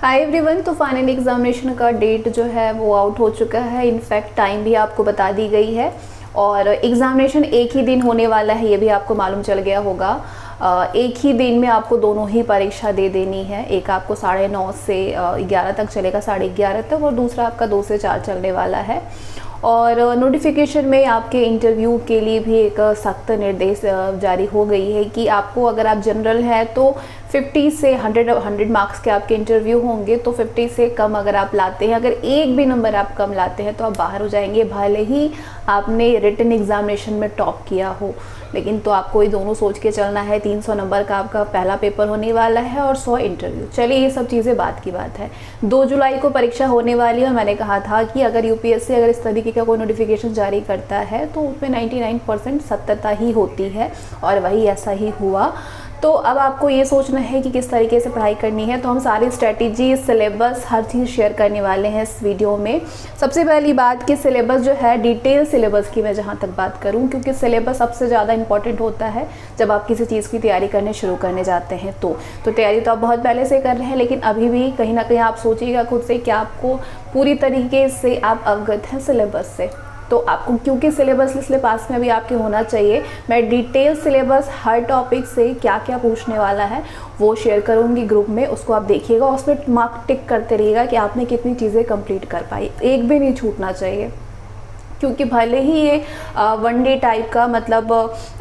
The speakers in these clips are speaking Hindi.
Hi everyone. तो फाइनल एग्जामिनेशन का डेट जो है वो आउट हो चुका है। इनफैक्ट टाइम भी आपको बता दी गई है और एग्जामिनेशन एक ही दिन होने वाला है, ये भी आपको मालूम चल गया होगा। एक ही दिन में आपको दोनों ही परीक्षा दे देनी है। एक आपको 9:30 से 11 तक चलेगा, 11:30 तक, और दूसरा आपका 2 से 4 चलने वाला है। और नोटिफिकेशन में आपके इंटरव्यू के लिए भी एक सख्त निर्देश जारी हो गई है कि आपको, अगर आप जनरल हैं तो 50 से 100 मार्क्स के आपके इंटरव्यू होंगे। तो 50 से कम अगर आप लाते हैं, अगर एक भी नंबर आप कम लाते हैं तो आप बाहर हो जाएंगे, भले ही आपने रिटन एग्जामिनेशन में टॉप किया हो। लेकिन तो आपको ये दोनों सोच के चलना है। 300 नंबर का आपका पहला पेपर होने वाला है और 100 इंटरव्यू। चलिए ये सब चीज़ें बात की बात है। 2 जुलाई को परीक्षा होने वाली है। मैंने कहा था कि अगर यूपीएससी अगर इस तरीके का कोई नोटिफिकेशन जारी करता है तो उसमें 99% सत्यता ही होती है, और वही ऐसा ही हुआ। तो अब आपको ये सोचना है कि किस तरीके से पढ़ाई करनी है। तो हम सारी स्ट्रेटेजी, सिलेबस, हर चीज़ शेयर करने वाले हैं इस वीडियो में। सबसे पहली बात कि सिलेबस जो है, डिटेल सिलेबस की मैं जहाँ तक बात करूँ, क्योंकि सिलेबस सबसे ज़्यादा इंपॉर्टेंट होता है जब आप किसी चीज़ की तैयारी करने शुरू करने जाते हैं। तो तैयारी तो आप बहुत पहले से कर रहे हैं, लेकिन अभी भी कहीं ना कहीं आप सोचिएगा खुद से कि आपको पूरी तरीके से आप अवगत हैं सिलेबस से। तो आपको, क्योंकि सिलेबस इसलिए पास में अभी आपके होना चाहिए, मैं डिटेल सिलेबस हर टॉपिक से क्या क्या पूछने वाला है वो शेयर करूंगी ग्रुप में। उसको आप देखिएगा, उसमें मार्क टिक करते रहिएगा कि आपने कितनी चीज़ें कंप्लीट कर पाई। एक भी नहीं छूटना चाहिए, क्योंकि भले ही ये 1 डे टाइप का, मतलब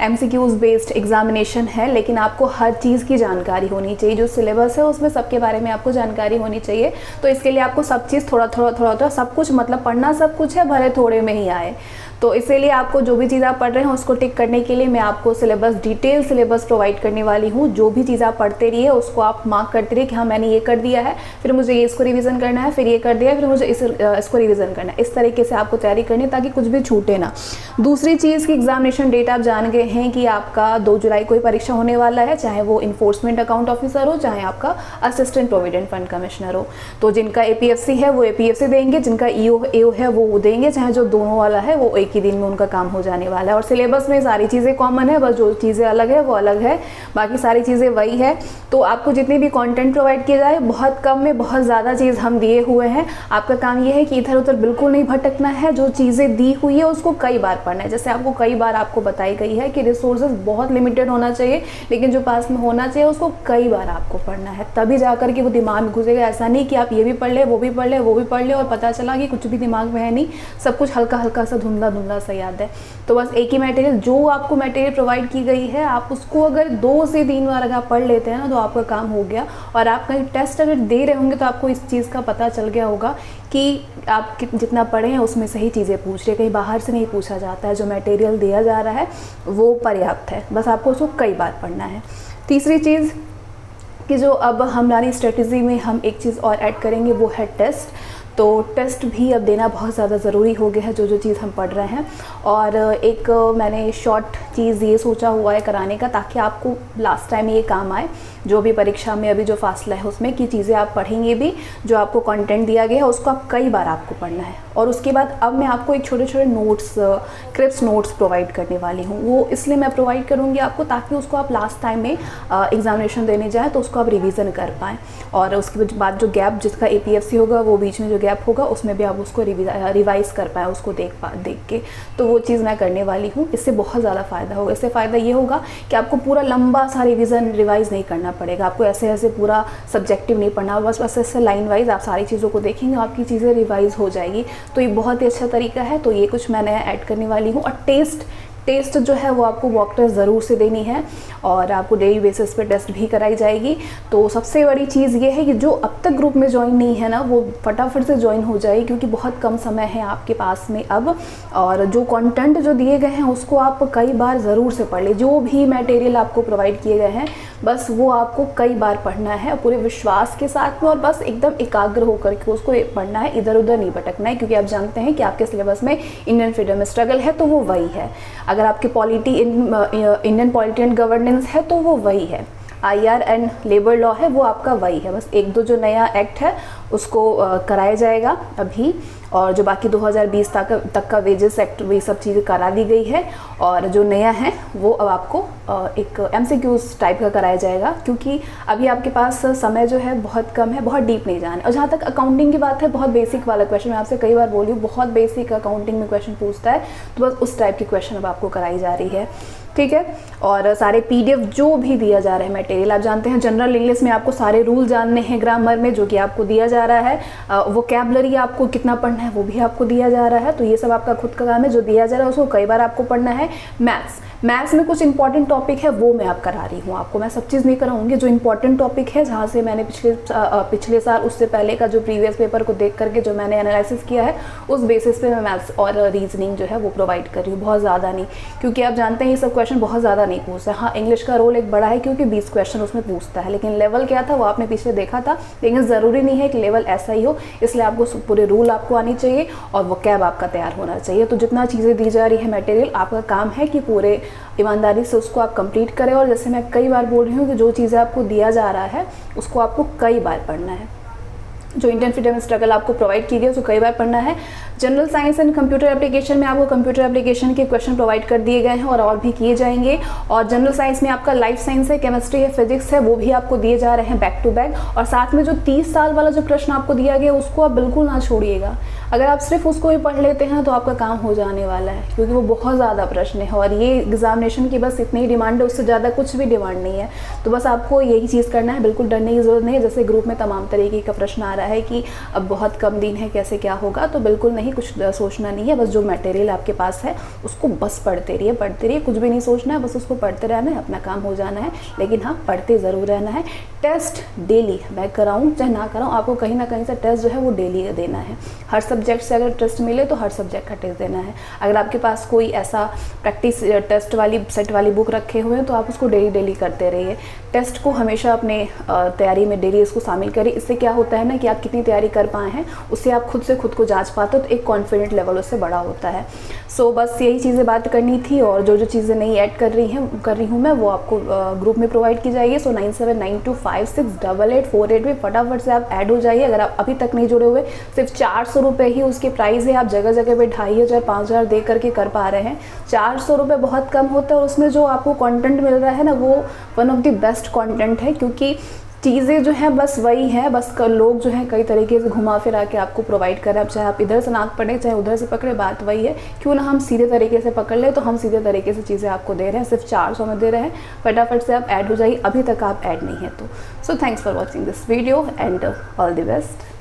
MCQs बेस्ड एग्जामिनेशन है, लेकिन आपको हर चीज़ की जानकारी होनी चाहिए। जो सिलेबस है उसमें सबके बारे में आपको जानकारी होनी चाहिए। तो इसके लिए आपको सब चीज़ थोड़ा थोड़ा सब कुछ, मतलब पढ़ना सब कुछ है, भले थोड़े में ही आए। तो इसीलिए आपको जो भी चीज़ आप पढ़ रहे हैं उसको टिक करने के लिए मैं आपको सिलेबस, डिटेल सिलेबस प्रोवाइड करने वाली हूँ। जो भी चीज़ आप पढ़ते रहिए उसको आप मार्क करते रहिए कि हाँ मैंने ये कर दिया है, फिर मुझे ये इसको रिवीजन करना है, फिर ये कर दिया है, फिर मुझे इसको रिवीजन करना है। इस तरीके से आपको तैयारी करनी है ताकि कुछ भी छूटे ना। दूसरी चीज़ की एग्जामिनेशन डेट आप जान गए हैं कि आपका 2 जुलाई को ही परीक्षा होने वाला है, चाहे वो इन्फोर्समेंट अकाउंट ऑफिसर हो, चाहे आपका असिस्टेंट प्रोविडेंट फंड कमिश्नर हो। तो जिनका APFC है वो APFC देंगे, जिनका EO है वो देंगे, चाहे जो दोनों वाला है वो एक ही दिन में उनका काम हो जाने वाला है। और सिलेबस में सारी चीज़ें कॉमन है, बस जो चीज़ें अलग है वो अलग है, बाकी सारी चीज़ें वही है। तो आपको जितनी भी कंटेंट प्रोवाइड किया जाए, बहुत कम में बहुत ज़्यादा चीज़ हम दिए हुए हैं। आपका काम ये है कि इधर उधर बिल्कुल नहीं भटकना है। जो चीज़ें दी हुई है उसको कई बार पढ़ना है। जैसे आपको कई बार आपको बताई गई है कि रिसोर्सेज बहुत लिमिटेड होना चाहिए, लेकिन जो पास में होना चाहिए उसको कई बार आपको पढ़ना है, तभी जाकर के वो दिमाग में घुसेगा। ऐसा नहीं कि आप ये भी पढ़ ले, वो भी पढ़ ले, वो भी पढ़ ले, और पता चला कि कुछ भी दिमाग में है नहीं, सब कुछ हल्का हल्का सा, धुंधला धुंधला सा याद है। तो बस एक ही मटेरियल, जो आपको मटेरियल प्रोवाइड की गई है, आप उसको अगर 2 से 3 बार अगर आप पढ़ लेते हैं ना तो आपका काम हो गया। और आप कहीं टेस्ट अगर दे रहे होंगे तो आपको इस चीज़ का पता चल गया होगा कि आप जितना पढ़े हैं उसमें सही चीज़ें पूछ रहे, कहीं बाहर से नहीं पूछा जाता है। जो मटेरियल दिया जा रहा है वो पर्याप्त है, बस आपको उसको कई बार पढ़ना है। तीसरी चीज़ कि जो अब हमारी स्ट्रेटजी में हम एक चीज़ और ऐड करेंगे वो है टेस्ट। तो टेस्ट भी अब देना बहुत ज़्यादा ज़रूरी हो गया है, जो चीज़ हम पढ़ रहे हैं। और एक मैंने शॉर्ट चीज़ ये सोचा हुआ है कराने का, ताकि आपको लास्ट टाइम ये काम आए, जो भी परीक्षा में अभी जो फासला है उसमें, कि चीज़ें आप पढ़ेंगे भी, जो आपको कंटेंट दिया गया है उसको आप कई बार आपको पढ़ना है। और उसके बाद अब मैं आपको एक छोटे छोटे नोट्स, क्रिप्स नोट्स प्रोवाइड करने वाली हूँ। वो इसलिए मैं प्रोवाइड करूँगी आपको ताकि उसको आप लास्ट टाइम में एग्जामिनेशन देने जाएँ तो उसको आप रिविज़न कर पाएँ। और उसके बाद जो गैप, जिसका APFC होगा, वो बीच में जो गैप होगा उसमें भी आप उसको रिवाइज़ कर पाएँ, उसको देख के। तो वो चीज़ मैं करने वाली हूँ। इससे बहुत ज़्यादा फ़ायदा होगा। इससे फ़ायदा ये होगा कि आपको पूरा लंबा सा रिवाइज़ नहीं करना पड़ेगा। आपको ऐसे ऐसे पूरा सब्जेक्टिव नहीं पढ़ना, बस ऐसे लाइन वाइज आप सारी चीज़ों को देखेंगे, आपकी चीज़ें रिवाइज़ हो जाएगी। तो ये बहुत ही अच्छा तरीका है। तो ये कुछ मैं नया ऐड करने वाली हूँ। और टेस्ट जो है वो आपको मॉक टेस्ट ज़रूर से देनी है, और आपको डेली बेसिस पे टेस्ट भी कराई जाएगी। तो सबसे बड़ी चीज़ ये है कि जो अब तक ग्रुप में ज्वाइन नहीं है ना, वो फटाफट से ज्वाइन हो जाए, क्योंकि बहुत कम समय है आपके पास में अब। और जो कंटेंट जो दिए गए हैं उसको आप कई बार ज़रूर से पढ़ लें। जो भी मटेरियल आपको प्रोवाइड किए गए हैं बस वो आपको कई बार पढ़ना है, पूरे विश्वास के साथ में, और बस एकदम एकाग्र होकर के उसको पढ़ना है, इधर उधर नहीं भटकना है। क्योंकि आप जानते हैं कि आपके सिलेबस में इंडियन फ्रीडम स्ट्रगल है तो वो वही है, अगर आपके इंडियन पॉलिटी एंड गवर्नेंस है तो वो वही है। IR एंड लेबर लॉ है वो आपका वही है, बस एक दो जो नया एक्ट है उसको कराया जाएगा अभी, और जो बाकी 2020 तक का वेजेस एक्ट वही सब चीज़ें करा दी गई है। और जो नया है वो अब आपको एक MCQs टाइप का कराया जाएगा, क्योंकि अभी आपके पास समय जो है बहुत कम है, बहुत डीप नहीं जाना। और जहाँ तक अकाउंटिंग की बात है, बहुत बेसिक वाला क्वेश्चन, मैं आपसे कई बार बोली हूँ, बहुत बेसिक अकाउंटिंग में क्वेश्चन पूछता है, तो बस उस टाइप की क्वेश्चन अब आपको कराई जा रही है, ठीक है। और सारे PDF जो भी दिया जा रहा है मटेरियल, आप जानते हैं जनरल इंग्लिश में आपको सारे रूल जानने हैं ग्रामर में, जो कि आपको दिया जा रहा है। वोकैबुलरी आपको कितना पढ़ना है वो भी आपको दिया जा रहा है, तो ये सब आपका खुद का काम है, जो दिया जा रहा है उसको कई बार आपको पढ़ना है। मैथ्स में कुछ इंपॉर्टेंट टॉपिक है वो मैं आप करा रही हूँ आपको, मैं सब चीज़ नहीं कराऊंगी, जो इंपॉर्टेंट टॉपिक है जहाँ से मैंने पिछले साल उससे पहले का जो प्रीवियस पेपर को देख करके जो मैंने एनालिसिस किया है, उस बेसिस पे मैं मैथ्स और रीजनिंग जो है वो प्रोवाइड कर रही हूँ, बहुत ज़्यादा नहीं, क्योंकि आप जानते हैं ये सब क्वेश्चन बहुत ज़्यादा नहीं पूछता है। हाँ, इंग्लिश का रोल एक बड़ा है क्योंकि 20 क्वेश्चन उसमें पूछता है, लेकिन लेवल क्या था वो आपने पीछे देखा था, लेकिन ज़रूरी नहीं है कि लेवल ऐसा ही हो, इसलिए आपको पूरे रूल आपको आनी चाहिए और वो कैब आपका तैयार होना चाहिए। तो जितना चीज़ें दी जा रही है मटेरियल, आपका काम है कि पूरे ईमानदारी से उसको आप कंप्लीट करें। और जैसे मैं कई बार बोल रही हूँ कि जो चीज़ें आपको दिया जा रहा है उसको आपको कई बार पढ़ना है, जो इंडियन फ्रीडम स्ट्रगल आपको प्रोवाइड की गई है उसको कई बार पढ़ना है। General science and computer application में आपको कंप्यूटर एप्लीकेशन के क्वेश्चन प्रोवाइड कर दिए गए हैं और भी किए जाएंगे। और जनरल साइंस में आपका लाइफ साइंस है, केमिस्ट्री है, फिजिक्स है, वो भी आपको दिए जा रहे हैं बैक टू बैक। और साथ में जो 30 साल वाला जो प्रश्न आपको दिया गया उसको आप बिल्कुल ना छोड़िएगा, अगर आप सिर्फ उसको ही पढ़ लेते हैं तो आपका काम हो जाने वाला है, क्योंकि वो बहुत ज़्यादा प्रश्न है और ये एग्जामिनेशन की बस इतनी ही डिमांड है, उससे ज़्यादा कुछ भी डिमांड नहीं है। तो बस आपको यही चीज़ करना है, बिल्कुल डरने की ज़रूरत नहीं है। जैसे ग्रुप में तमाम तरीके का प्रश्न आ रहा है कि अब बहुत कम दिन है, कैसे क्या होगा, तो बिल्कुल नहीं, कुछ सोचना नहीं है, बस जो मटेरियल आपके पास है उसको बस पढ़ते रहिए, कुछ भी नहीं सोचना है, बस उसको पढ़ते रहना है, अपना काम हो जाना है। लेकिन हाँ, पढ़ते ज़रूर रहना है। टेस्ट डेली, मैं कराऊँ चाहे ना कराऊँ, आपको कहीं ना कहीं से टेस्ट जो है वो डेली देना है। हर सब्जेक्ट से अगर टेस्ट मिले तो हर सब्जेक्ट का टेस्ट देना है। अगर आपके पास कोई ऐसा प्रैक्टिस टेस्ट वाली सेट वाली बुक रखे हुए हैं तो आप उसको डेली करते रहिए। टेस्ट को हमेशा अपने तैयारी में डेली इसको शामिल करिए। इससे क्या होता है ना कि आप कितनी तैयारी कर पाए हैं उससे आप खुद से खुद को जांच पाते हो, तो एक कॉन्फिडेंट लेवल उससे बड़ा होता है। सो बस यही चीज़ें बात करनी थी, और जो चीज़ें नई ऐड कर रही हूँ मैं वो आपको ग्रुप में प्रोवाइड की जाएगी। सो 9792568848 में फटाफट से आप ऐड हो जाइए। अगर आप अभी तक नहीं जुड़े हुए, सिर्फ 400 रुपये ही उसके प्राइस है। आप जगह जगह पे 2500 5000 दे करके कर पा रहे हैं। 400 रुपये बहुत कम होता है और उसमें जो आपको कंटेंट मिल रहा है ना वो one of the best content है, क्योंकि चीज़ें जो हैं बस वही है, बस लोग जो हैं कई तरीके से घुमा फिरा के आपको प्रोवाइड करें। अब चाहे आप इधर से नाक पकड़े चाहे उधर से पकड़े, बात वही है। क्यों ना हम सीधे तरीके से पकड़ ले, तो हम सीधे तरीके से चीज़ें आपको दे रहे हैं, सिर्फ 400 में दे रहे हैं। फटाफट से आप ऐड हो जाइए, अभी तक आप ऐड नहीं है तो। So thanks for watching this video and all the best.